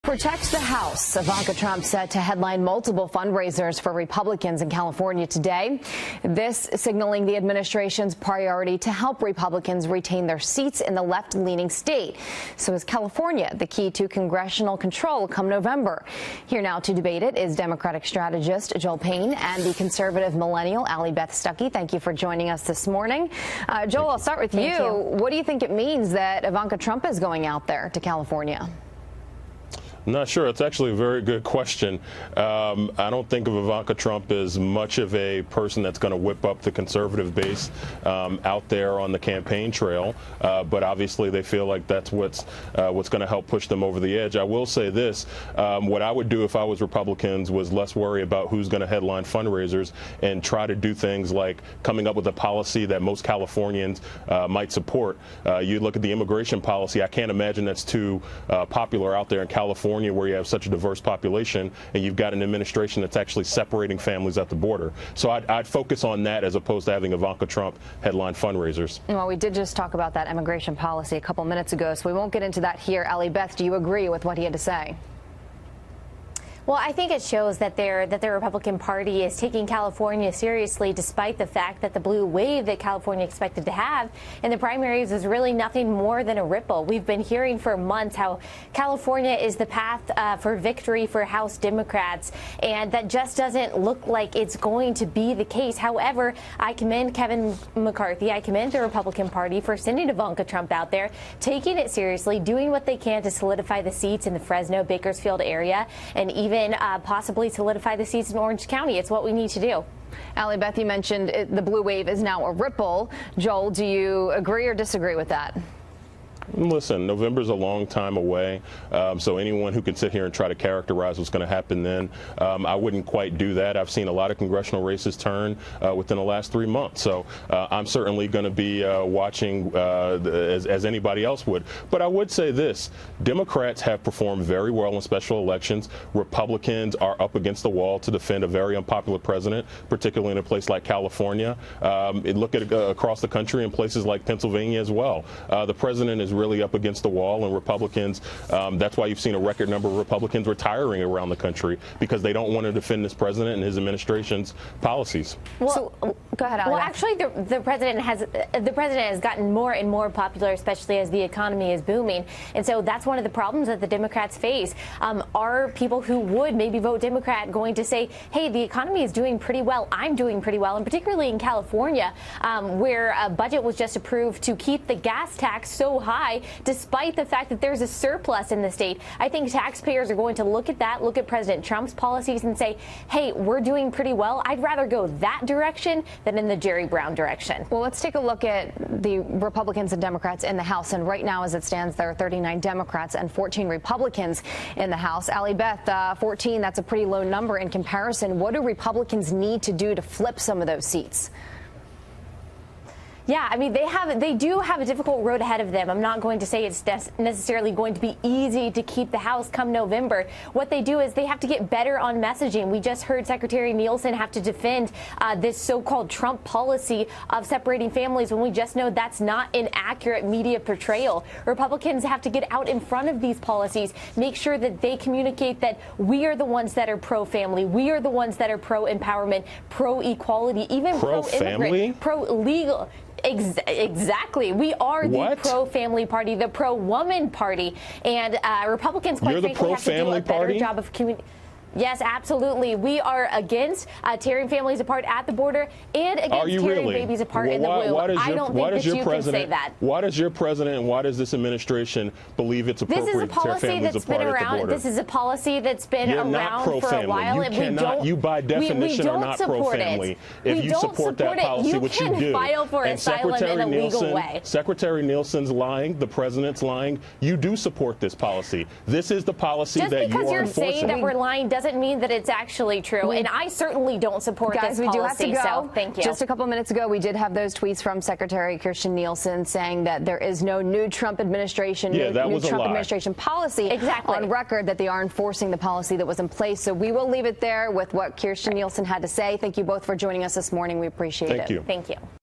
Protect the House. Ivanka Trump set to headline multiple fundraisers for Republicans in California today. This signaling the administration's priority to help Republicans retain their seats in the left-leaning state. So is California the key to congressional control come November? Here now to debate it is Democratic strategist Joel Payne and the conservative millennial Allie Beth Stuckey. Thank you for joining us this morning. Joel, I'll start with you. What do you think it means that Ivanka Trump is going out there to California? I'm not sure. It's actually a very good question. I don't think of Ivanka Trump as much of a person that's going to whip up the conservative base out there on the campaign trail. But obviously, they feel like that's what's going to help push them over the edge. I will say this. What I would do if I was Republicans was less worry about who's going to headline fundraisers and try to do things like coming up with a policy that most Californians might support. You look at the immigration policy. I can't imagine that's too popular out there in California, where you have such a diverse population and you've got an administration that's actually separating families at the border. So I'd focus on that as opposed to having Ivanka Trump headline fundraisers. Well, we did just talk about that immigration policy a couple minutes ago, so we won't get into that here. Allie Beth, do you agree with what he had to say? Well, I think it shows that the Republican Party is taking California seriously, despite the fact that the blue wave that California expected to have in the primaries is really nothing more than a ripple. We've been hearing for months how California is the path for victory for House Democrats, and that just doesn't look like it's going to be the case. However, I commend Kevin McCarthy, I commend the Republican Party for sending Ivanka Trump out there, taking it seriously, doing what they can to solidify the seats in the Fresno, Bakersfield area, and even possibly solidify the seats in Orange County. It's what we need to do. Allie Beth, you mentioned the blue wave is now a ripple. Joel, do you agree or disagree with that? Listen, November's a long time away, so anyone who can sit here and try to characterize what's going to happen then, I wouldn't quite do that. I've seen a lot of congressional races turn within the last 3 months, so I'm certainly going to be watching as anybody else would. But I would say this: Democrats have performed very well in special elections. Republicans are up against the wall to defend a very unpopular president, particularly in a place like California. Look at across the country in places like Pennsylvania as well. The president is really up against the wall, and Republicans, that's why you've seen a record number of Republicans retiring around the country, because they don't want to defend this president and his administration's policies. Well, go ahead, Allie. Well, actually, the president has gotten more and more popular, especially as the economy is booming, and so that's one of the problems that the Democrats face. Are people who would maybe vote Democrat going to say, hey, the economy is doing pretty well, I'm doing pretty well, and particularly in California, where a budget was just approved to keep the gas tax so high despite the fact that there's a surplus in the state. I think taxpayers are going to look at that, look at President Trump's policies and say, hey, we're doing pretty well. I'd rather go that direction than in the Jerry Brown direction. Well, let's take a look at the Republicans and Democrats in the House. And right now, as it stands, there are 39 Democrats and 14 Republicans in the House. Allie Beth, 14, that's a pretty low number in comparison. What do Republicans need to do to flip some of those seats? Yeah, I mean, they do have a difficult road ahead of them. I'm not going to say it's necessarily going to be easy to keep the House come November. What they do is they have to get better on messaging. We just heard Secretary Nielsen have to defend this so-called Trump policy of separating families when we just know that's not an accurate media portrayal. Republicans have to get out in front of these policies, make sure that they communicate that we are the ones that are pro-family, we are the ones that are pro-empowerment, pro-equality, even pro-immigrant, pro-legal. Exactly. We are the pro-family party, the pro-woman party, and Republicans, quite frankly, have to do a better job of communicating. Yes, absolutely. We are against tearing families apart at the border and against tearing babies apart in the womb. I don't think that you can say that. Why does your president and why does this administration believe it's appropriate to tear families apart at the border? This is a policy that's been around for a while. You by definition are not pro-family. If you support that policy, which you do, you can file for asylum in a legal way. Secretary Nielsen's lying. The president's lying. You do support this policy. This is the policy that you are enforcing. Just because you're saying that we're lying doesn't mean that it's actually true, and I certainly don't support this policy. We do have to go. So thank you. Just a couple minutes ago, we did have those tweets from Secretary Kirstjen Nielsen saying that there is no new Trump administration, new Trump administration policy on record, that they are enforcing the policy that was in place. So we will leave it there with what Kirstjen Nielsen had to say. Thank you both for joining us this morning. We appreciate it. Thank you. Thank you.